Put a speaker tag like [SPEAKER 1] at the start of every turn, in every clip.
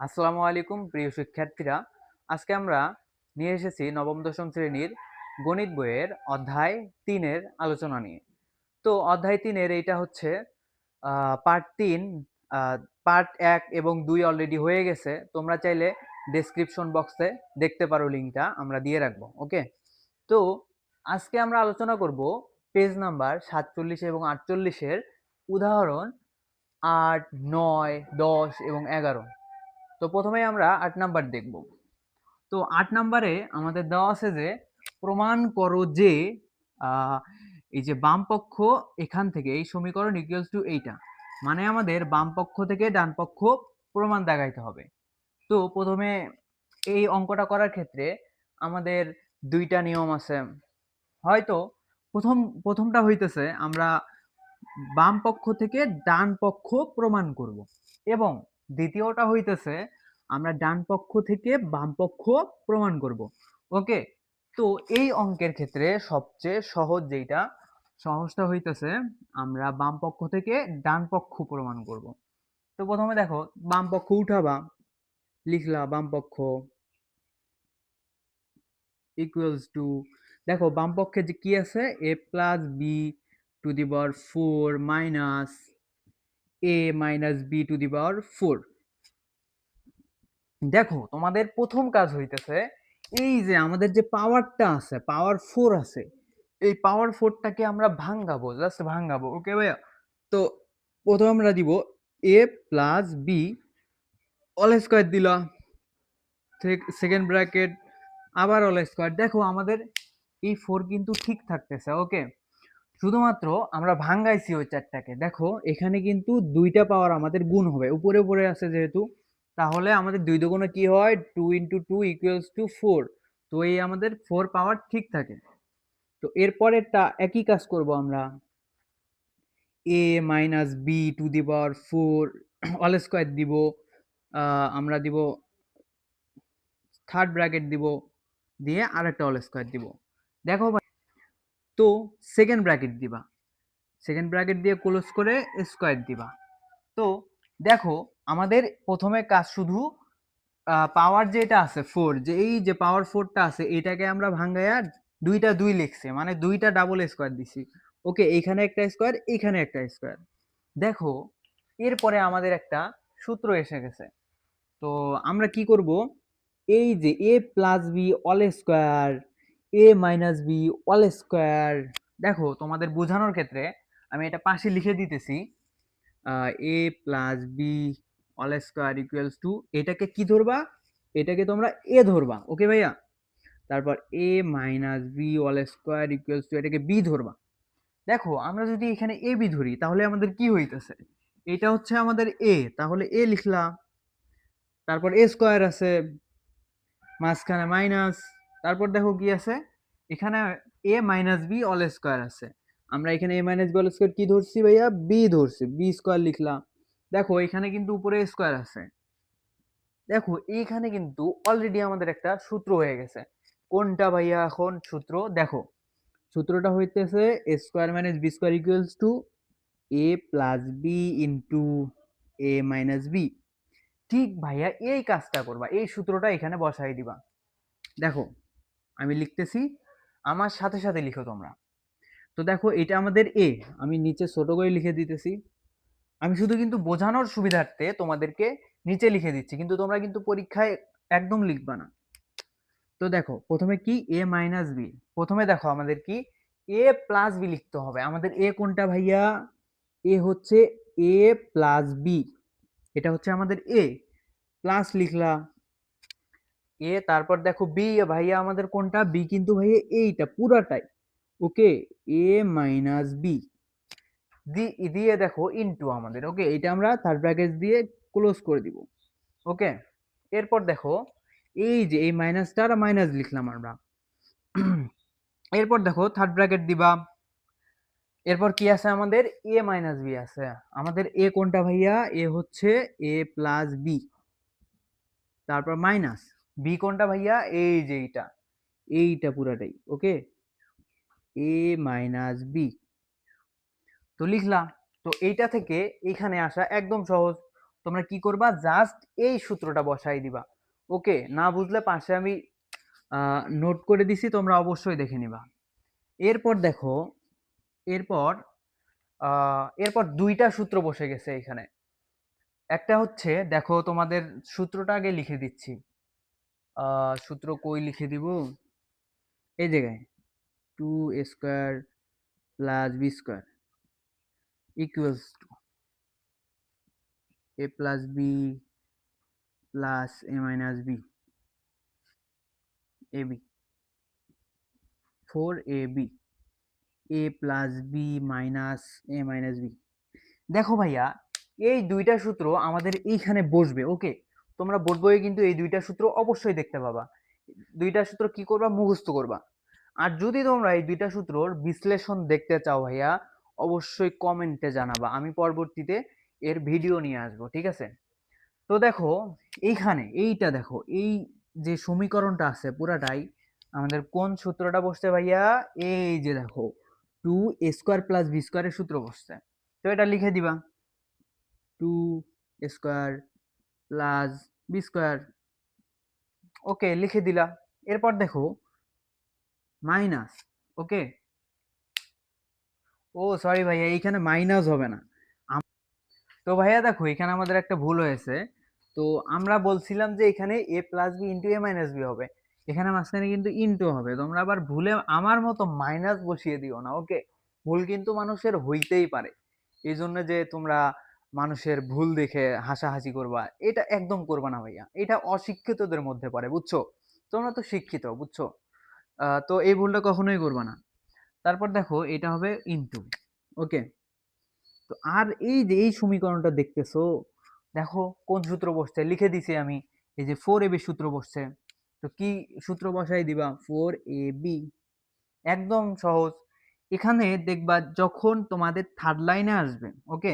[SPEAKER 1] আসসালামু আলাইকুম প্রিয় শিক্ষার্থীরা। আজকে আমরা নিয়ে এসেছি নবম দশম শ্রেণীর গণিত বইয়ের অধ্যায় ৩ এর আলোচনা নিয়ে। তো অধ্যায় ৩ এর এইটা হচ্ছে পার্ট ৩। পার্ট ১ এবং ২ অলরেডি হয়ে গেছে। তোমরা চাইলে ডেসক্রিপশন বক্সে দেখতে পারো, লিঙ্কটা আমরা দিয়ে রাখবো। ওকে, তো আজকে আমরা আলোচনা করব পেজ নাম্বার ৪৭ এবং ৪৮ এর উদাহরণ ৮, ৯, ১০ এবং ১১। তো প্রথমে আমরা ৮ নাম্বার দেখব। তো ৮ নাম্বারে আমাদের দেওয়া আছে যে প্রমাণ করো যে আহ, এই যে বাম পক্ষ এখান থেকে এই সমীকরণ ইকুয়ালস টু এইটা, মানে আমাদের বাম পক্ষ থেকে ডান পক্ষ প্রমাণ দেখাইতে হবে। তো প্রথমে এই অঙ্কটা করার ক্ষেত্রে আমাদের দুইটা নিয়ম আছে। হয়তো প্রথমটা হইতেছে আমরা বাম পক্ষ থেকে ডান পক্ষ প্রমাণ করব, এবং দ্বিতীয়টা হইতেছে আমরা ডান পক্ষ থেকে বাম পক্ষ প্রমাণ করব। ওকে, তো এই অঙ্কের ক্ষেত্রে সবচেয়ে সহজ যেটা, সহজটা হইতেছে আমরা বাম পক্ষ থেকে ডান পক্ষ প্রমাণ করব। তো প্রথমে দেখো, বাম পক্ষ উঠাবা, লিখলা বাম পক্ষ ইকুয়ালস টু, দেখো বাম পক্ষে যে কি আছে, a plus B to the power 4 minus a minus B to the power 4। দেখো তোমাদের প্রথম কাজ হইতেছে এই যে আমাদের যে পাওয়ারটা আছে, পাওয়ার 4 আছে, এই পাওয়ার 4টাকে আমরা ভাঙাবো, জাস্ট ভাঙাবো। ওকে ভাইয়া, তো প্রথমে আমরা দিব a plus B all square দিলা, সেকেন্ড ব্র্যাকেট আবার অল স্কয়ার। দেখো আমাদের এই 4 কিন্তু ঠিক থাকতেছে। ওকে, শুধুমাত্র আমরা ভাঙ্গাইছি ওই চারটাকে। দেখো এখানে কিন্তু দুইটা পাওয়ার আমাদের গুণ হবে, উপরে উপরে আছে যেহেতু, তাহলে আমাদের দুই দুগুণে কি হয়, 2 ইন্টু 2 ইকুয়ালস টু 4। তো এই আমাদের 4 পাওয়ার ঠিক থাকে। তো এরপরেরটা একই কাজ করব আমরা, a minus B to the power 4 whole square দিব, আমরা দিব থার্ড ব্র্যাকেট দিব, দিয়ে আরেকটা অল স্কয়ার দিব। দেখো ভাই, তো সেকেন্ড ব্র্যাকেট দিবা, সেকেন্ড ব্র্যাকেট দিয়ে ক্লোজ করে স্কয়ার দিবা। তো দেখো আমাদের প্রথমে কাজ শুধু পাওয়ার যেটা আছে 4, যে এই যে পাওয়ার 4টা আছে এটাকে আমরা ভাঙাইয়া দুইটা 2 লিখছে, মানে দুইটা ডাবল স্কয়ার দিছি। ওকে, এইখানে একটা স্কয়ার, এইখানে একটা স্কয়ার। দেখো এরপরে আমাদের একটা সূত্র এসে গেছে। তো আমরা কি করব, এই যে a plus B all square, a minus B all square. দেখো তোমাদের বোঝানোর ক্ষেত্রে আমি এটা পাশে লিখে দিতেছি, A plus B all square equals to, এটাকে কি ধরবা, এটাকে তোমরা এ ধরবা। ওকে ভাইয়া, তারপর A minus B all square equals to, এটাকে বি ধরবা। দেখো আমরা যদি এখানে এ বি ধরি তাহলে আমাদের কি হইতেছে, এটা হচ্ছে আমাদের এ, তাহলে এ লিখলা, তারপর এ স্কয়ার আছে, মাঝখানে মাইনাস, তারপর দেখো কি আছে এখানে, এ মাইনাস বি অল স্কয়ার আছে। আমরা এখানে এ মাইনাস বি অল স্কয়ার কি ধরছি ভাইয়া, বি ধরছি, বি স্কয়ার লিখলাম। দেখো এখানে কিন্তু উপরে স্কয়ার আছে। দেখো এইখানে কিন্তু অলরেডি আমাদের একটা সূত্র হয়ে গেছে। কোনটা ভাইয়া এখন সূত্র, দেখো সূত্রটা হইতেছে A square minus B square equals to A plus B into A minus B. ঠিক ভাইয়া এই কাজটা করবা, এই সূত্রটা এখানে বসাই দিবা। দেখো আমি লিখতেছি, আমার সাথে সাথে লিখো তোমরা। তো দেখো এটা আমাদের এ, আমি নিচে ছোট করে লিখে দিতেছি। আমি শুধু কিন্তু বোঝানোর সুবিধার্থে তোমাদেরকে নিচে লিখে দিচ্ছি, কিন্তু তোমরা কিন্তু পরীক্ষায় একদম লিখবা না। তো দেখো প্রথমে কি, এ মাইনাস বি, প্রথমে দেখো আমাদের কি এ প্লাস বি লিখতে হবে। আমাদের এ কোনটা ভাইয়া, এ হচ্ছে এ প্লাস বি, এটা হচ্ছে আমাদের এ, প্লাস লিখলা এ, তারপর দেখো বি ভাইয়া আমাদের কোনটা, বি কিন্তু ভাইয়া এইটা পুরাটাই। ওকে, এ মাইনাস বি দিয়ে দেখো ইনটু আমাদের, ওকে এটা আমরা থার্ড ব্র্যাকেট দিয়ে ক্লোজ করে দিব। ওকে, এরপর দেখো এই যে এই মাইনাসটা আর মাইনাস লিখলাম আমরা। এরপর দেখো থার্ড ব্র্যাকেট দিবা, এরপর কি আছে আমাদের, এ মাইনাস বি আছে। আমাদের এ কোনটা ভাইয়া, এ হচ্ছে এ প্লাস বি, তারপর মাইনাস বি কোনটা ভাইয়া, এই যে এইটা, এইটা পুরাটাই। ওকে, এ মাইনাস বি, তো লিখলাম। তো এইটা থেকে এইখানে আসা একদম সহজ, তোমরা কি করবা, জাস্ট এই সূত্রটা বসাই দিবা। ওকে, না বুঝলে পাশে আমি নোট করে দিছি, তোমরা অবশ্যই দেখে নিবা। এরপর দেখো, এরপর এরপর দুইটা সূত্র বসে গেছে এখানে। একটা হচ্ছে, দেখো তোমাদের সূত্রটা আগে লিখে দিচ্ছি। সূত্র কই লিখে দিব, এই জায়গায়, 2a² + b² equals to a + b + a - b ab 4ab a + b - a - b। দেখো ভাইয়া, এই দুইটা সূত্র আমাদের এইখানে বসবে। ওকে, তোমরা বোর্ড বইয়ে কিন্তু এই দুইটা সূত্র অবশ্যই দেখতে পাবা। দুইটা সূত্র কি করবা, মুখস্থ করবা। আর যদি তোমরা এই দুইটা সূত্রর বিশ্লেষণ দেখতে চাও ভাইয়া, অবশ্যই কমেন্টে জানাবা, আমি পরবর্তীতে এর ভিডিও নিয়ে আসবো, ঠিক আছে? তো দেখো, এইখানে এইটা দেখো, এই যে সমীকরণটা আছে পুরাটাই আমাদের কোন সূত্রটা বসছে ভাইয়া, এই যে দেখো 2a² + b² এর সূত্র বসছে। তো এটা লিখে দিবা, 2a² + b²। ওকে, লিখে দিলা। এরপর দেখো মাইনাস। ওকে, ও সরি ভাইয়া, এইখানে মাইনাস হবে না। তো ভাইয়া দেখো, এখানে আমাদের একটা ভুল হয়েছে। তো আমরা বলছিলাম যে এখানে a + b * a - b হবে, এখানে মাঝখানে কিন্তু ইনটু হবে। তোমরা আবার ভুলে আমার মতো মাইনাস বসিয়ে দিও না। ওকে, ভুল কিন্তু মানুষের হইতেই পারে। এই জন্য যে তোমরা মানুষের ভুল দেখে হাসাহাসি করবা, এটা একদম করবা না ভাইয়া, এটা অশিক্ষিতদের মধ্যে পড়ে, বুঝছো? তোমরা তো শিক্ষিত, বুঝছো? তো এই ভুলটা কখনোই করবা না। তারপর দেখো, এটা হবে ইনটু। ওকে, তো আর এই যে এই সমীকরণটা দেখতেছো, দেখো কোন সূত্র বসছে, লিখে দিছি আমি, এই যে 4ab সূত্র বসছে। তো কি সূত্র বসাই দিবা, 4ab, একদম সহজ। এখানে দেখবা যখন তোমাদের থার্ড লাইনে আসবে, ওকে,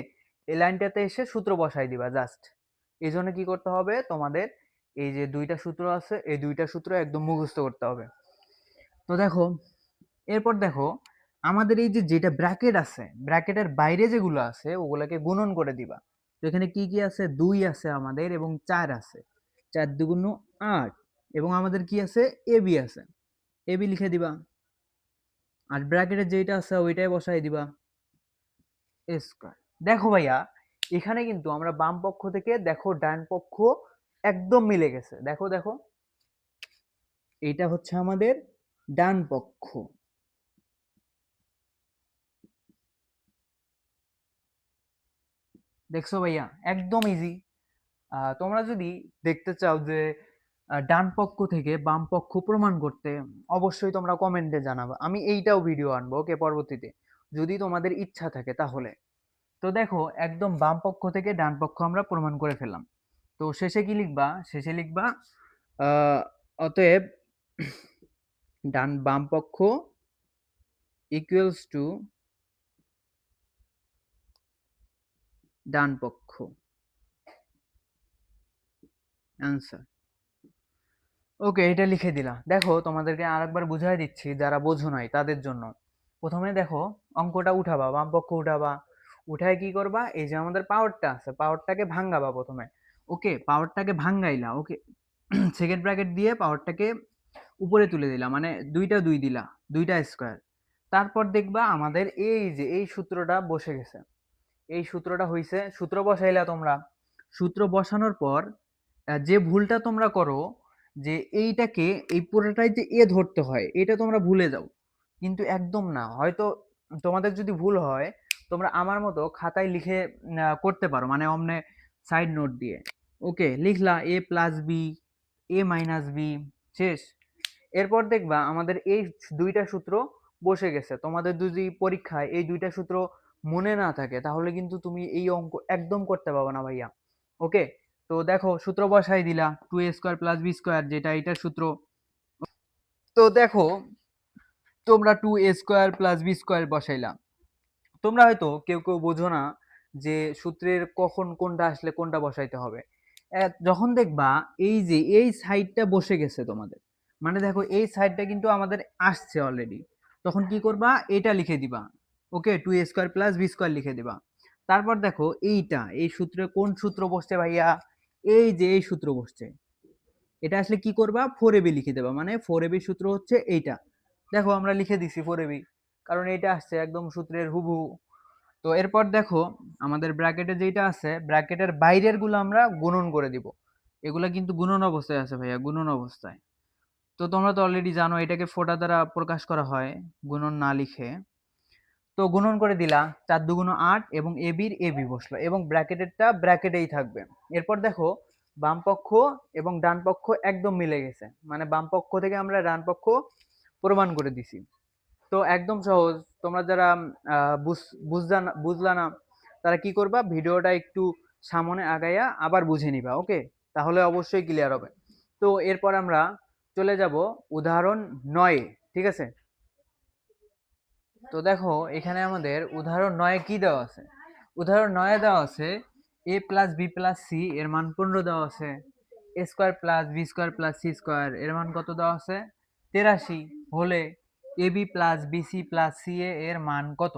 [SPEAKER 1] এই লাইনটাতে এসে সূত্র বসাই দিবা জাস্ট। এই জন্য কি করতে হবে তোমাদের, এই যে দুইটা সূত্র আছে, এই দুইটা সূত্র একদম মুখস্থ করতে হবে। তো দেখো, এরপর দেখো আমাদের এই যে যেটা ব্র্যাকেট আছে, ব্র্যাকেটের বাইরে যেগুলো আছে ওগুলোকে গুণন করে দিবা। তো এখানে কি কি আছে, 2 আছে আমাদের এবং 4 আছে, 4 দুগুণ 8, এবং আমাদের কি আছে, এবি আছে, এবি লিখে দিবা। আর ব্র্যাকেটের যেটা আছে ওইটাই বসাই দিবা, এ স্কয়ার। দেখো ভাইয়া, এখানে কিন্তু আমরা বাম পক্ষ থেকে দেখো ডান পক্ষ একদম মিলে গেছে। দেখো দেখো, এটা হচ্ছে আমাদের ডান পক্ষ। দেখছো ভাইয়া, একদম ইজি। তোমরা যদি দেখতে চাও যে ডান পক্ষ থেকে বাম পক্ষ প্রমাণ করতে, অবশ্যই তোমরা কমেন্টে জানাবা, আমি এইটাও ভিডিও আনবো, ওকে, পরবর্তীতে, যদি তোমাদের ইচ্ছা থাকে তাহলে। তো দেখো, একদম বাম পক্ষ থেকে ডান পক্ষ আমরা প্রমাণ করে ফেললাম। তো শেষে কি লিখবা, শেষে লিখবা অতএব বাম পক্ষ ইকুয়ালস টু ডান পক্ষ, অ্যান্সার। ওকে, এটা লিখে দিলা। দেখো তোমাদেরকে আরেকবার বুঝাই দিচ্ছি যারা বোঝো নাই তাদের জন্য। প্রথমে দেখো, অঙ্কটা উঠাবা, বাম পক্ষ উঠাবা, উঠায় কি করবা, এই যে আমাদের পাওয়ারটা আছে, পাওয়ারটাকে ভাঙাবা প্রথমে। ওকে, পাওয়ারটাকে ভাঙাইলা। ওকে, সেকেন্ড ব্র্যাকেট দিয়ে পাওয়ারটাকে উপরে তুলে দিলা, মানে দুইটা 2 দিলা, দুইটা স্কয়ার। তারপর দেখবা আমাদের এই যে এই সূত্রটা বসে গেছে, এই সূত্রটা হইছে, সূত্র বসাইলা তোমরা। সূত্র বসানোর পর যে ভুলটা তোমরা করো, যে এইটাকে, এই পুরোটাই যে এ ধরতে হয়, এটা তোমরা ভুলে যাও। কিন্তু একদম না, হয়তো তোমাদের যদি ভুল হয়, তোমরা আমার মতো খাতায় লিখে করতে পারো, মানে অমনে সাইড নোট দিয়ে। ওকে, লিখলা a + b a - b, শেষ। এরপর দেখবা আমাদের এই দুইটা সূত্র বসে গেছে। তোমাদের যদি পরীক্ষায় এই দুইটা সূত্র মনে না থাকে তাহলে কিন্তু তুমি এই অঙ্ক একদম করতে পারবে না ভাইয়া। ওকে, তো দেখো সূত্র বসাই দিলা, 2a² + b², যেটা এটার সূত্র। তো দেখো, তোমরা 2a² + b² বসাইলা। তোমরা হয়তো কেউ কেউ বোঝো না যে সূত্রের কখন কোনটা আসলে কোনটা বসাইতে হবে। যখন দেখবা এই যে এই সাইডটা বসে গেছে তোমাদের, মানে দেখো এই সাইডটা কিন্তু আমাদের আসছে অলরেডি, তখন কি করবা, এটা লিখে দিবা। ওকে, 2a² + b² লিখে দিবা। তারপর দেখো এইটা, এই সূত্রে কোন সূত্র বসছে ভাইয়া? এই যে এই সূত্র বসছে। এটা আসলে কি করবা, 4ab লিখে দেবা, মানে 4ab সূত্র হচ্ছে এইটা। দেখো আমরা লিখে দিছি 4ab, কারণ এইটা আসছে একদম সূত্রের হুবহু। তো এরপর দেখো আমাদের ব্র্যাকেটে যেটা আছে, ব্র্যাকেটের বাইরের গুলো আমরা গুণন করে দিব। এগুলা কিন্তু গুণন অবস্থায় আছে ভাইয়া, গুণন অবস্থায়। তো তোমরা তো অলরেডি জানো এটাকে ফোঁটা দ্বারা প্রকাশ করা হয় গুণন না লিখে। তো গুণন করে দিলা, 4 দুগুণ 8 এবং এবির এবি বসলো এবং ব্র্যাকেটেরটা ব্র্যাকেটেই থাকবে। এরপর দেখো বাম পক্ষ এবং ডান পক্ষ একদম মিলে গেছে, মানে বাম পক্ষ থেকে আমরা ডান পক্ষ প্রমাণ করে দিছি। তো একদম সহজ, তোমরা যারা বুঝলা না তারা কি করবা, ভিডিওটা একটু সামনে আগাইয়া আবার বুঝে নিবা, ওকে? তাহলে অবশ্যই ক্লিয়ার হবে। তো এরপর আমরা চলে যাব উদাহরণ 9। ঠিক আছে? তো দেখো এখানে আমাদের উদাহরণ 9 কি দেওয়া আছে? উদাহরণ 9 দেওয়া আছে a plus B plus C এর মান 15 দেওয়া আছে, a square plus B square plus C square এর মান কত দেওয়া আছে? 83 হলে ab plus BC plus CA এর মান কত?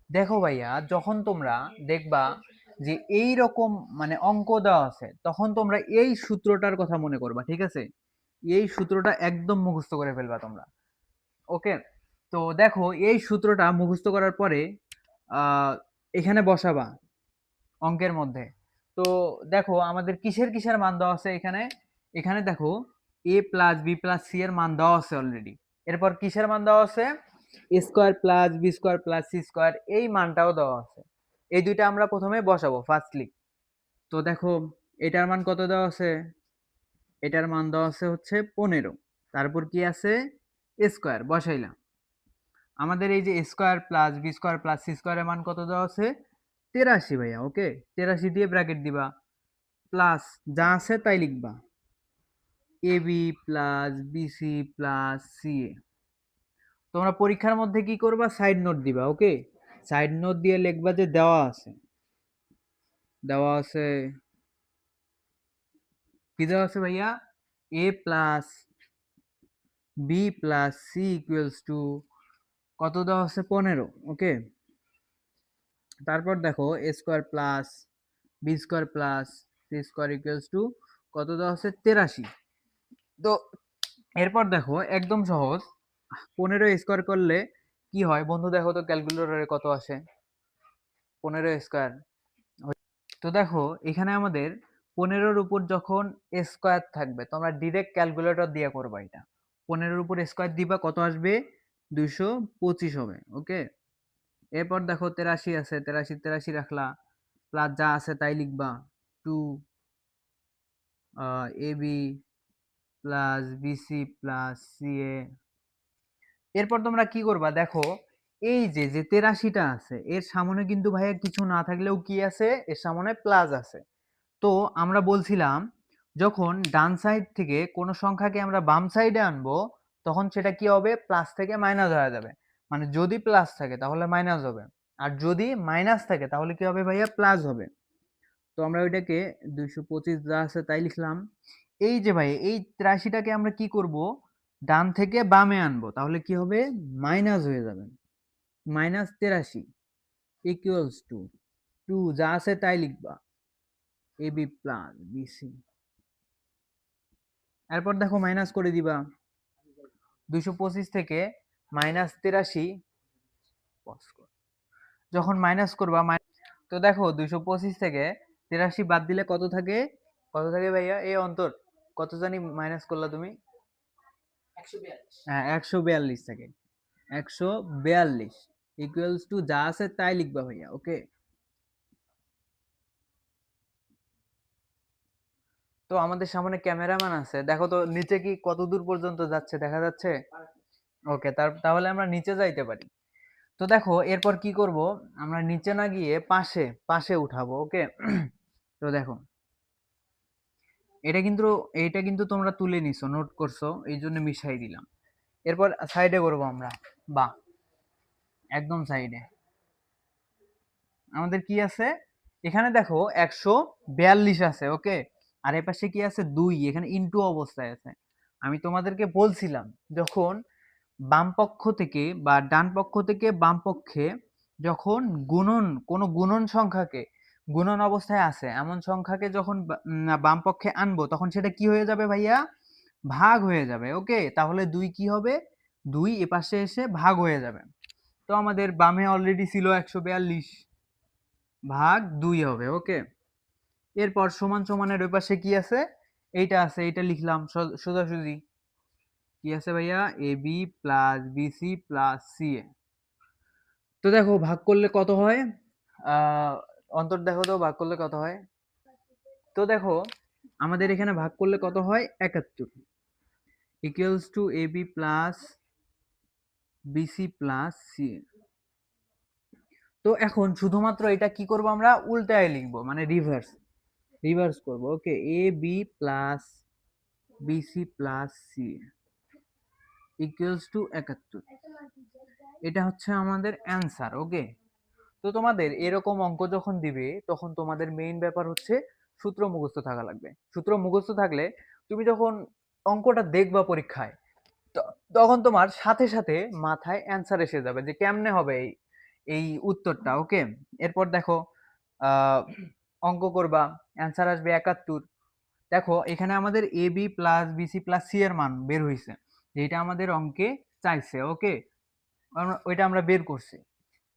[SPEAKER 1] দেখো ভাইয়া, যখন তোমরা দেখবা যে এই রকম মানে অঙ্ক দেওয়া আছে, তখন তোমরা এই সূত্রটার কথা মনে করবা, ঠিক আছে? এই সূত্রটা একদম মুখস্থ করে ফেলবা তোমরা, ওকে? তো দেখো এই সূত্রটা মুখস্থ করার পরে এখানে বসাবা অঙ্কের মধ্যে। তো দেখো আমাদের কিসের কিসের মান দেওয়া আছে এখানে? এখানে দেখো a plus B plus C এর মান দেওয়া আছে অলরেডি। এরপর কিসের মান দেওয়া আছে? a square plus B square plus C square, এই মানটাও দেওয়া আছে। এই দুইটা আমরা প্রথমে বসাবো ফার্স্টলি। তো দেখো এটার মান কত দেওয়া আছে? এটার মান দেওয়া আছে হচ্ছে 15। তারপর কি আছে? a স্কোয়ার বসাইলাম। আমাদের এই যে square plus B square plus C স্কোয়ারের মান কত দেওয়া আছে? 83 ভাইয়া, ওকে? 83 দিয়ে ব্র্যাকেট দিবা, প্লাস যা আছে তাই লিখবা, A B plus BC plus C A. তোমরা পরীক্ষার মধ্যে কি করবা? সাইড নোট দিবা, ওকে? সাইড নোট দিয়ে লিখবা যে দেওয়া আছে, দেওয়া আছে, কি দেওয়া আছে ভাইয়া? A plus B plus C equals to কত দেওয়া আছে? 15, ওকে? তারপর দেখো A square plus B square plus C square equals to কত দেওয়া আছে? 83। তো এরপর দেখো একদম সহজ, 15 স্কোয়ার করলে কি হয় বন্ধু? দেখো তো ক্যালকুলেটরে কত আসে? 15 স্কোয়ার। তো দেখো এখানে আমাদের 15-র উপর যখন স্কোয়ার থাকবে, তোমরা ডিরেক্ট ক্যালকুলেটর দিয়ে করবা এটা। 15-র উপর স্কোয়ার দিবা, কত আসবে? 225 হবে, ওকে? এরপর দেখো 83 আছে, 83 রাখলা, প্লাস যা আছে তাই লিখবা, 2 A B plus BC plus C A. এরপর তোমরা কি করবা? দেখো এই যে যে 83টা আছে, এর সামনে কিন্তু ভাইয়া কিছু না থাকলেও কি আছে? এর সামনে প্লাস আছে। তো আমরা বলছিলাম যখন ডান সাইড থেকে কোনো সংখ্যাকে আমরা বাম সাইডে আনবো, তখন সেটা কি হবে? প্লাস থেকে মাইনাস হয়ে যাবে। মানে যদি প্লাস থাকে তাহলে মাইনাস হবে, আর যদি মাইনাস থাকে তাহলে কি হবে ভাইয়া? প্লাস হবে। তো আমরা ওইটাকে 225 যা আছে তাই লিখলাম। এই যে ভাই এই 83টাকে আমরা কি করব? ডান থেকে বামে আনবো, তাহলে কি হবে? মাইনাস হয়ে যাবে। -83 ইকুয়ালস টু 2 যা আছে তাই লিখবা, ab প্লাস bc। এরপর দেখো মাইনাস করে দিবা, 225 থেকে -83 যখন মাইনাস করবা, তো দেখো 225 থেকে 83 বাদ দিলে কত থাকে? কত থাকে ভাইয়া? এই অন্তর কত জানি মাইনাস করলা তুমি? 142। হ্যাঁ 142 থাকে, 142 ইকুয়ালস টু যা আছে তাই লিখবা ভাইয়া, ওকে? তো আমাদের সামনে ক্যামেরাম্যান আছে, দেখো তো নিচে কি কত দূর পর্যন্ত যাচ্ছে, দেখা যাচ্ছে? ওকে, তাহলে আমরা নিচে যাইতে পারি। তো দেখো এরপর কি করব? আমরা নিচে না গিয়ে পাশে পাশে উঠাবো, ওকে? তো দেখো এইটা কিন্তু তোমরা তুলে নিছো, নোট করছো, এই জন্য মিশাই দিলাম। এরপর সাইডে করব আমরা, বা একদম সাইডে আমাদের কি আছে? এখানে দেখো 142 আছে, ওকে? আর এ পাশে কি আছে? 2, এখানে ইনটু অবস্থায় আছে। আমি তোমাদেরকে বলছিলাম যখন বাম পক্ষ থেকে বা ডান পক্ষ থেকে বাম পক্ষে যখন কোনো গুণন সংখ্যাকে গুণন অবস্থায় আছে এমন সংখ্যাকে যখন বাম পক্ষে আনবো তখন সেটা কি হয়ে যাবে ভাইয়া? ভাগ হয়ে যাবে। ওকে, তাহলে 2 কি হবে? 2 এপাশে এসে ভাগ হয়ে যাবে। তো আমাদের বামে অলরেডি ছিল 142 ভাগ 2 হবে। ওকে, এরপর সমান সমানের ওই পাশে কি আছে? এইটা আছে, এইটা লিখলাম সোজাসুজি। কি আছে ভাইয়া? AB plus BC plus CA। তো দেখো ভাগ করলে কত হয়? অন্তর দেখো তো ভাগ করলে কত হয়? তো দেখো আমাদের এখানে ভাগ করলে কত হয়? 71 equals to AB plus BC plus CA। তো এখন শুধুমাত্র এটা কি করব? আমরা উল্টায় লিখবো, মানে রিভার্স করব। ওকে, AB plus BC plus CA equals to 71। এটা হচ্ছে আমাদের অ্যান্সার। ওকে, তো তোমাদের এরকম অঙ্ক যখন দিবে তখন তোমাদের মেইন ব্যাপার হচ্ছে সূত্র মুখস্থ থাকা লাগবে। সূত্র মুখস্থ থাকলে তুমি যখন অঙ্কটা দেখবা পরীক্ষায় তখন তোমার সাথে সাথে মাথায় অ্যান্সার এসে যাবে যে কেমনে হবে এই এই উত্তরটা। ওকে, এরপর দেখো অঙ্ক করবা, অ্যান্সার আসবে 71। দেখো এখানে আমাদের AB plus BC plus C এর মান বের হয়েছে, যেটা আমাদের অঙ্কে চাইছে। ওকে, ওইটা আমরা বের করছি।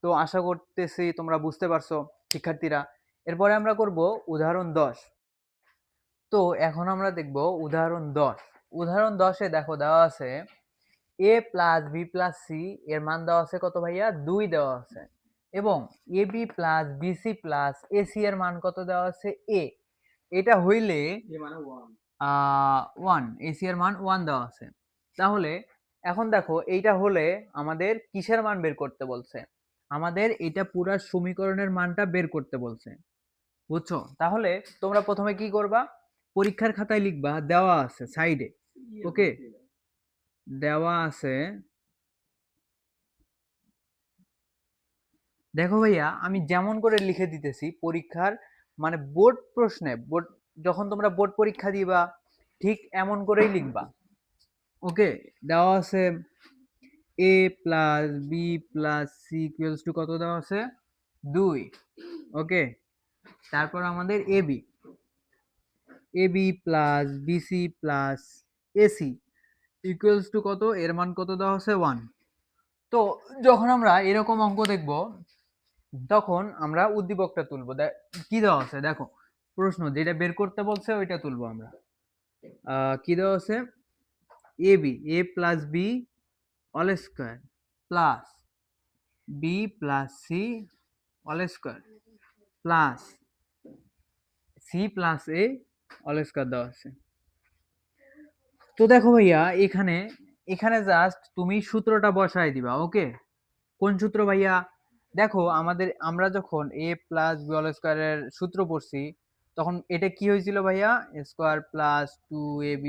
[SPEAKER 1] তো আশা করতেছি তোমরা বুঝতে পারছো শিক্ষার্থীরা। এরপরে আমরা করব উদাহরণ 10। তো এখন আমরা দেখব উদাহরণ 10। উদাহরণ 10-এ দেখো দেওয়া আছে A plus B plus C এর মান দেওয়া আছে কত ভাইয়া? 2 দেওয়া আছে। এবং AB plus BC plus AC এর মান কত দেওয়া আছে? A। এটা হইলে 1, AC এর মান 1 দেওয়া আছে। তাহলে এখন দেখো এইটা হলে আমাদের কিসের মান বের করতে বলছে? আমাদের এটা পুরো সমীকরণের মানটা বের করতে বলছে। বুঝছো? তাহলে তোমরা প্রথমে কি করবা? পরীক্ষার খাতায় লিখবা দেওয়া আছে সাইডে। ওকে, দেওয়া আছে। দেখো ভাইয়া আমি যেমন করে লিখে দিতেছি পরীক্ষার, মানে বোর্ড প্রশ্নে, যখন তোমরা বোর্ড পরীক্ষা দিবা ঠিক এমন করেই লিখবা। ওকে, দেওয়া আছে A plus B plus C equals to কত দেওয়া আছে? 2। ওকে, তারপর আমাদের AB plus BC plus AC equals to কত? এর মান কত দেওয়া আছে? 1। তো যখন আমরা এরকম অঙ্ক দেখব তখন আমরা উদ্দীপকটা তুলবো। কি দেওয়া আছে দেখো, প্রশ্ন যেটা বের করতে বলছে ওইটা তুলবো আমরা। কি দেওয়া আছে? A plus B all square plus B plus C all square plus C plus A all square দেওয়া আছে। তো দেখো ভাইয়া এখানে এখানে জাস্ট তুমি সূত্রটা বসায় দিবা। ওকে, কোন সূত্র ভাইয়া? দেখো আমরা যখন A প্লাস বি অল স্কয়ারের সূত্র পড়ছি তখন এটা কি হয়েছিল ভাইয়া? Square plus 2AB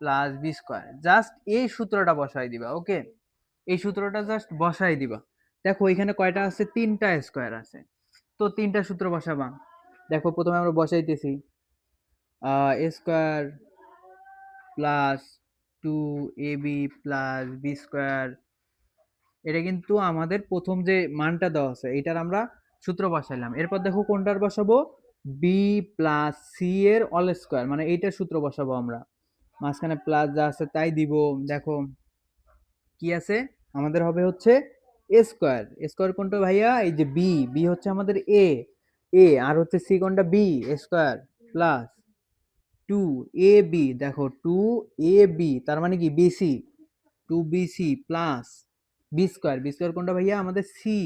[SPEAKER 1] plus B square. Just এই সূত্রটা বসাই দিবা। ওকে, এই সূত্রটা জাস্ট বসাই দিবা। দেখো এখানে কয়টা আছে? 3টা স্কয়ার আছে। তো 3টা সূত্র বসাবা। দেখো প্রথমে আমরা বসাইতেছি A square plus 2AB plus B square. এটা কিন্তু আমাদের প্রথম যে মানটা দেওয়া আছে এটার আমরা সূত্র বসাইলাম। এরপর দেখো কোনটার বসাবো? বি প্লাস সি এর অল স্কয়ার, মানে এইটার সূত্র বসাবো আমরা। মাঝখানে প্লাস যা আছে তাই দিব। দেখো কি আছে? আমাদের হবে হচ্ছে এ স্কয়ার। স্কয়ার কোনটা ভাইয়া? এই যে বি হচ্ছে আমাদের এ আর হচ্ছে সি কোনটা? B square plus 2AB। দেখো 2AB তার মানে কি? BC. 2BC plus B square কোনটা ভাইয়া? আমাদের সি।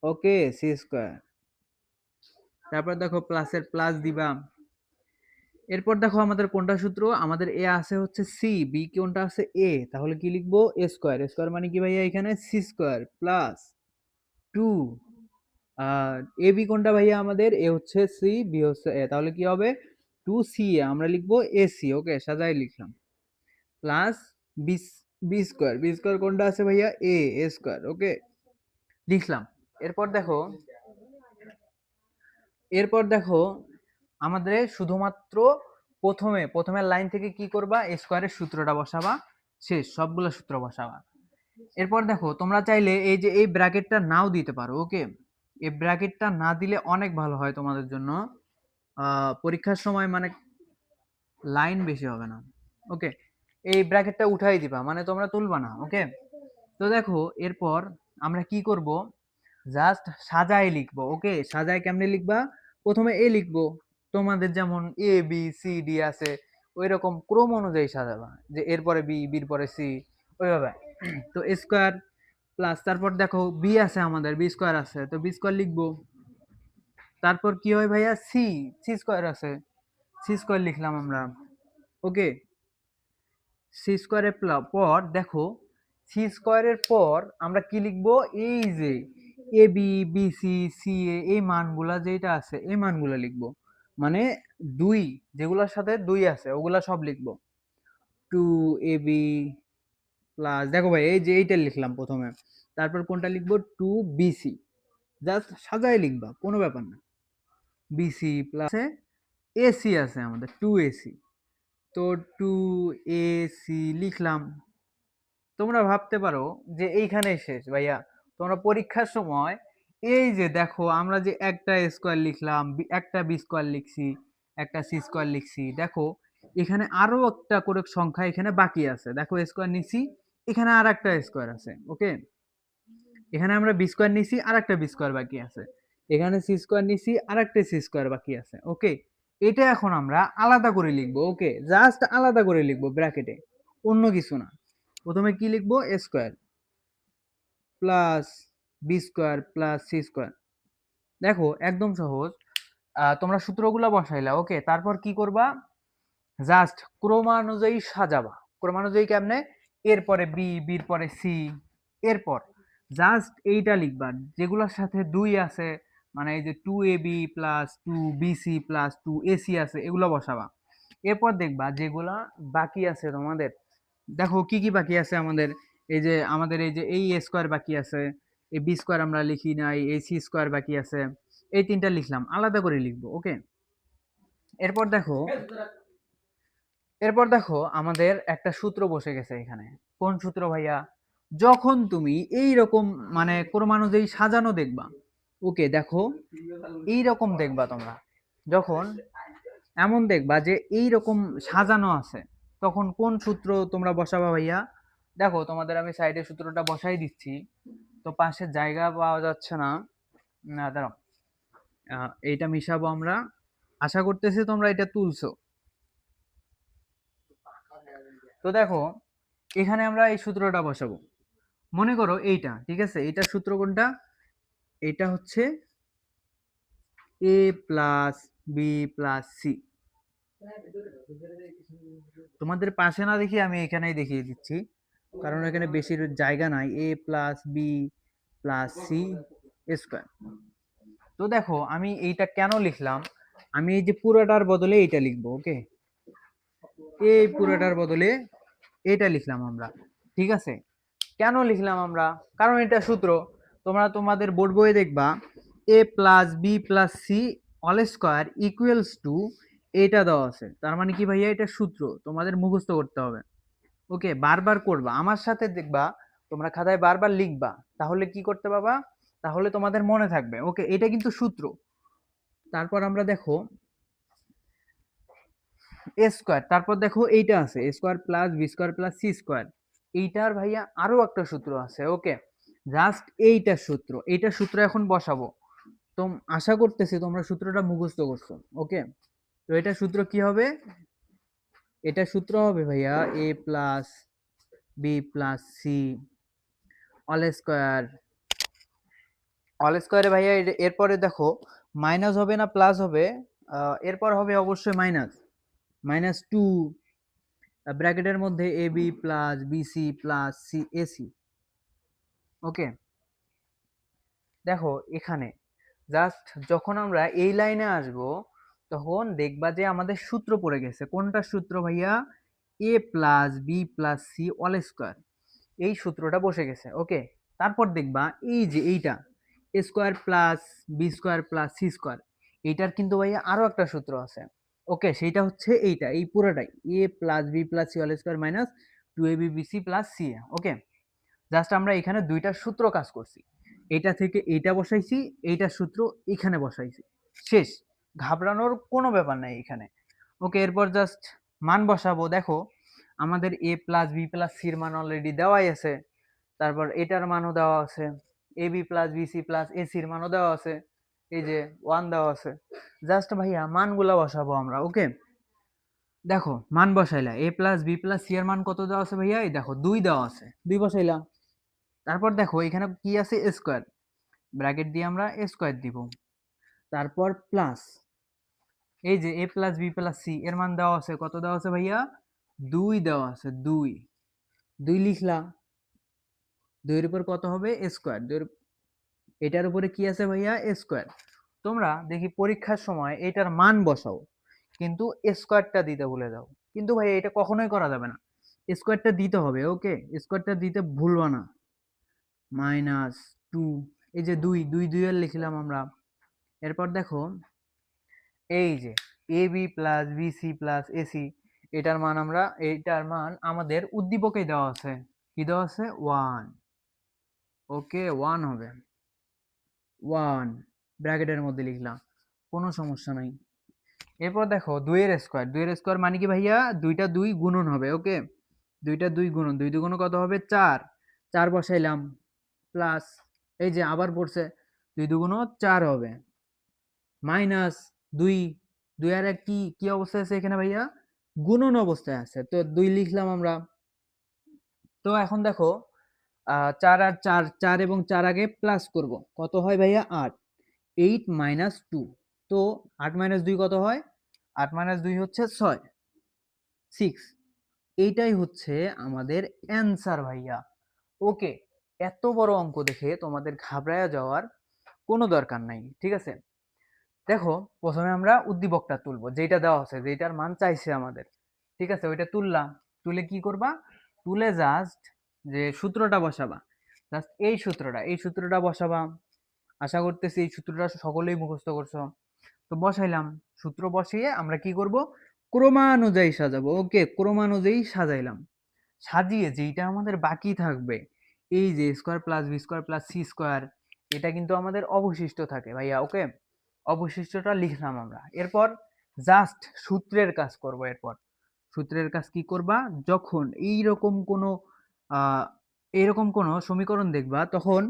[SPEAKER 1] ওকে, সি স্কয়ার। তারপর দেখো প্লাসের প্লাস দিবা। এরপর দেখো আমাদের কোনটা সূত্র? আমাদের এ আছে হচ্ছে সি, বি কোনটা আছে? এ। তাহলে কি লিখবো? স্কয়ার মানে কি ভাইয়া? এখানে C square plus 2 R A B কোনটা ভাইয়া? আমাদের এ হচ্ছে সি, বি হচ্ছে এ। তাহলে কি হবে? 2CA আমরা লিখবো এসি। ওকে, সাজাই লিখলাম প্লাস বি বি স্কয়ার কোনটা আছে ভাইয়া? এ স্কয়ার। ওকে, লিখলাম। এরপর দেখো এরপর দেখো আমাদের শুধুমাত্র প্রথমের লাইন থেকে কি করবা? স্কয়ারের সূত্রটা বসাবা। শেষ, সবগুলো সূত্র বসাবা। এরপর দেখো তোমরা চাইলে এই যে এই ব্র্যাকেটটা নাও দিতে পারো, ওকে। এই ব্র্যাকেটটা না দিলে অনেক ভালো হয় তোমাদের জন্য, পরীক্ষার সময় মানে লাইন বেশি হবে না, ওকে। এই ব্র্যাকেটটা উঠাই দিবা, মানে তোমরা তুলবা না, ওকে। তো দেখো এরপর আমরা কি করব, জাস্ট সাজায় লিখবো, ওকে। সাজায় কেমনে লিখবা, প্রথমে এ লিখবো, তোমাদের যেমন এ বি সি ডি আছে ওই রকম ক্রম অনুযায়ী সাজাবা, যে এরপরে বি, বির পরে সি, ওইভাবে। তো স্কোয়ার প্লাস, তারপর দেখো বি আছে, আমাদের বি স্কোয়ার আছে, তো বি স্কোয়ার লিখবো। তারপর কি হয় ভাইয়া, সি, সি স্কোয়ার আছে, সি স্কোয়ার লিখলাম আমরা, ওকে। সি স্কোয়ারের পর দেখো, সি স্কোয়ারের পর আমরা কি লিখবো, এই যে A B, B C, C এ, এই মানগুলা যেটা আছে এই মানগুলা লিখবো, মানে দুই, যেগুলোর সাথে দুই আছে ওগুলা সব লিখবো। টু এ বি প্লাস, দেখো ভাই এই যে এইটা লিখলাম প্রথমে, তারপর কোনটা লিখবো, টু বিসি, জাস্ট সাজায় লিখবা, কোনো ব্যাপার না। বিসি প্লাস এসি আছে আমাদের, টু এসি, তো টু এসি লিখলাম। তোমরা ভাবতে পারো যে এইখানেই শেষ ভাইয়া, তোমরা পরীক্ষার সময় এই যে দেখো আমরা যে একটা স্কোয়ার লিখলাম, একটা বি স্কোয়ার লিখছি, একটা সি স্কোয়ার লিখছি, দেখো এখানে আরো একটা করে সংখ্যা এখানে বাকি আছে, দেখো স্কোয়ার নিছি, এখানে আর একটা স্কোয়ার আছে, ওকে। এখানে আমরা বি স্কোয়ার নিছি, আর একটা বি স্কোয়ার বাকি আছে, এখানে সি স্কোয়ার নিছি, আর একটা সি স্কোয়ার বাকি আছে, ওকে। এটা এখন আমরা আলাদা করে লিখবো, ওকে, জাস্ট আলাদা করে লিখবো ব্র্যাকেটে, অন্য কিছু না। প্রথমে কি লিখবো, A square plus B square plus C square, দেখো একদম সহজ। তোমরা সূত্রগুলো বসাইলা, ওকে। তারপর কি করবা, জাস্ট ক্রমানুযায়ী সাজাবা, ক্রমানুযায়ী কেমনে, এরপরে বি, বির পরে সি, এরপর জাস্ট এইটা লিখবা যেগুলোর সাথে দুই আছে, মানে এই যে two A B plus two BC plus two AC আছে এগুলো বসাবা। এরপর দেখবা যেগুলা বাকি আছে তোমাদের, দেখো কি কি বাকি আছে আমাদের, এই যে আমাদের এই যে এই এ স্কোয়ার বাকি আছে, এই বি স্কোয়ার আমরা লিখি নাই, এই সি স্কোয়ার বাকি আছে, এই তিনটা লিখলাম, আলাদা করে লিখবো, ওকে। এরপর দেখো, এরপর দেখো আমাদের একটা সূত্র বসে গেছে এখানে। কোন সূত্র ভাইয়া, যখন তুমি এই রকম মানে ক্রমানুযায়ী সাজানো দেখবা, ওকে, দেখো এই রকম দেখবা তোমরা, যখন এমন দেখবা যে এই রকম সাজানো আছে, তখন কোন সূত্র তোমরা বসাবা ভাইয়া, দেখো তোমাদের আমি সাইডে সূত্রটা বসাই দিচ্ছি, তো পাশে জায়গা পাওয়া যাচ্ছে না, না দাঁড়াও, এইটা মিশাবো আমরা, আশা করতেছি তোমরা এটা তুলছো। তো দেখো এখানে আমরা এই সূত্রটা বসাবো, মনে করো এইটা, ঠিক আছে, এইটার সূত্র কোনটা, এটা হচ্ছে এ প্লাস বি প্লাস সি, তোমাদের পাশে না দেখি আমি এখানেই দেখিয়ে দিচ্ছি, কারণ এখানে বেশি জায়গা নাই, A plus B plus C square. তো দেখো আমি এইটা কেন লিখলাম, আমি এই যে পুরোটার বদলে এইটা লিখবো, ওকে, এই পুরোটার বদলে এটা লিখলাম আমরা, ঠিক আছে। কেন লিখলাম আমরা, কারণ এটা সূত্র, তোমরা তোমাদের বোর্ড বইয়ে দেখবা A plus B plus C all square equals to, এটা দেওয়া আছে, তার মানে কি ভাইয়া, এটা সূত্র তোমাদের মুখস্থ করতে হবে, ওকে। বারবার করবা আমার সাথে, দেখবা তোমরা খাতায় বারবার লিখবা, তাহলে কি করতে পারবা, তাহলে তোমাদের মনে থাকবে, ওকে। এটা কিন্তু সূত্র। তারপর আমরা দেখো এ স্কোয়ার, তারপর দেখো এইটা আছে A square plus B square plus C square, এইটার ভাইয়া আরো একটা সূত্র আছে, ওকে। জাস্ট এইটার সূত্র, এইটার সূত্র এখন বসাবো, তো আশা করতেছি তোমরা সূত্রটা মুখস্থ করছো, ওকে। তো এটা সূত্র কি হবে, এটা সূত্র হবে ভাইয়া A plus B plus C all square, all স্কোয়ারে ভাইয়া এরপরে দেখো মাইনাস হবে না প্লাস হবে, এরপর হবে অবশ্যই মাইনাস, মাইনাস টু ব্র্যাকেটের মধ্যে A B plus BC plus C AC, okay. দেখো এখানে জাস্ট যখন আমরা এই লাইনে আসব, তখন দেখবা যে আমাদের সূত্র পড়ে গেছে, কোনটা সূত্র ভাইয়া, A plus B plus C all square, এই সূত্রটা বসে গেছে, ওকে। তারপর দেখবা এই যে এইটা A square plus B square plus C square, এইটার কিন্তু ভাইয়া আরো একটা সূত্র আছে, ওকে। সেইটা হচ্ছে এইটা, এই পুরোটাই A plus B plus C all square minus two A B B C plus C, okay. Just আমরা এখানে দুইটা সূত্র কাজ করছি, এটা থেকে এইটা বসাইছি, এইটার সূত্র এখানে বসাইছি, শেষ। ঘাবড়ানোর কোনো ব্যাপার নাই এখানে। ওকে, এরপর জাস্ট মান বসাবো। দেখো আমাদের a প্লাস বি প্লাস সির মান অলরেডি দেওয়াই আছে, তারপর এটার মানও দেওয়া আছে, A B plus B C plus A সির মানও দেওয়া আছে, এই যে 1 দেওয়া আছে। জাস্ট ভাইয়া মানগুলা বসাবো আমরা। ওকে, দেখো মান বসাইলা, এ প্লাস বি প্লাস সি এর মান কত দেওয়া আছে ভাইয়া? এই দেখো 2 দেওয়া আছে, 2 বসাইলা। তারপর দেখো এখানে কি আছে? স্কোয়ার, ব্র্যাকেট দিয়ে আমরা স্কোয়ার দিব, তারপর প্লাস এই যে A plus B plus C এর মান দেওয়া আছে, কত দেওয়া আছে ভাইয়া? 2 দেওয়া আছে, 2 2 লিখলা, 2 এর উপর কত হবে? স্কোয়ার, 2 এটার উপরে কি আছে ভাইয়া? স্কোয়ার। তোমরা দেখি পরীক্ষার সময় এটার মান বসাও, কিন্তু স্কোয়ারটা দিতে ভুলে যাও, কিন্তু ভাই এটা কখনোই করা যাবে না, স্কোয়ারটা দিতে হবে। ওকে, স্কোয়ারটা দিতে ভুলবা না। -2, এই যে 2 2 2 এর লিখলাম আমরা। এরপর দেখো এই যে A B plus B C plus AC, এটার মান আমরা, এইটার মান আমাদের উদ্দীপকে দেওয়া আছে, কি দেওয়া আছে? 1। ওকে, 1 হবে, 1 ব্র্যাকেটের মধ্যে লিখলাম, কোনো সমস্যা নাই। এরপর দেখো 2 এর স্কোয়ার, 2 এর স্কোয়ার মানে কি ভাইয়া? দুইটা 2 গুণন হবে। ওকে, দুইটা 2 গুণন, 2 দুগুণ কত হবে? 4, 4 বসাইলাম, প্লাস এই যে আবার পড়ছে, 2 দুগুণ 4 হবে, মাইনাস 2, 2 আর 1 কি কি অবস্থায় আছে এখানে ভাইয়া? গুণন অবস্থায় আছে, তো 2 লিখলাম আমরা। তো এখন দেখো 4 আর 4, 4 এবং 4 আগে প্লাস করব, কত হয় ভাইয়া? 8, 8 মাইনাস 2, তো 8 মাইনাস 2 কত হয়? 8 মাইনাস 2 হচ্ছে 6, 6। এইটাই হচ্ছে আমাদের অ্যান্সার ভাইয়া। ওকে, এত বড় অঙ্ক দেখে তোমাদের ঘাবড়ায়া যাওয়ার কোনো দরকার নাই, ঠিক আছে? দেখো প্রথমে আমরা উদ্দীপকটা তুলবো, যেটা দেওয়া আছে, যেটার মান চাইছে আমাদের, ঠিক আছে? ওইটা তুললাম, তুলে কি করবা? তুলে জাস্ট যে সূত্রটা বসাবা, জাস্ট এই সূত্রটা বসাবা। আশা করতেছি এই সূত্রটা সকলেই মুখস্থ করছো। তো বসাইলাম, সূত্র বসিয়ে আমরা কি করব? ক্রমানুযায়ী সাজাবো। ওকে, ক্রমানুযায়ী সাজাইলাম, সাজিয়ে যেইটা আমাদের বাকি থাকবে, এই যে square plus B square plus C square, এটা কিন্তু আমাদের অবশিষ্ট থাকে ভাইয়া। ওকে, অবশিষ্টটা লিখলাম আমরা। এরপর জাস্ট সূত্রের কাজ করব। এরপর সূত্রের কাজ কি করবা? যখন আহ এইরকম কোনো সমীকরণ দেখবা, তখন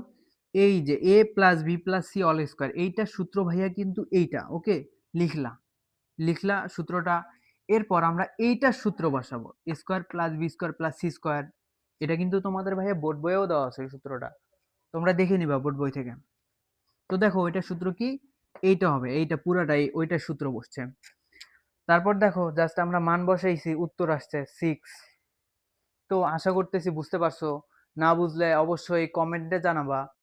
[SPEAKER 1] এই যে A plus B plus C all square, এইটা সূত্র ভাইয়া কিন্তু এইটা। ওকে, লিখলা, লিখলা সূত্রটা। এরপর আমরা এইটার সূত্র বসাবো, square plus B square plus C square. এটা কিন্তু তোমাদের ভাইয়া বোর্ড বইয়েও দেওয়া আছে এই সূত্রটা, তোমরা দেখে নিবা বোর্ড বই থেকে। তো দেখো ওইটার সূত্র কি? এইটা হবে, এইটা পুরাটাই ওইটার সূত্র বসছে। তারপর দেখো জাস্ট আমরা মান বসাইছি, উত্তর আসছে 6। তো আশা করতেছি বুঝতে পারছো, না বুঝলে অবশ্যই কমেন্টে জানাবা।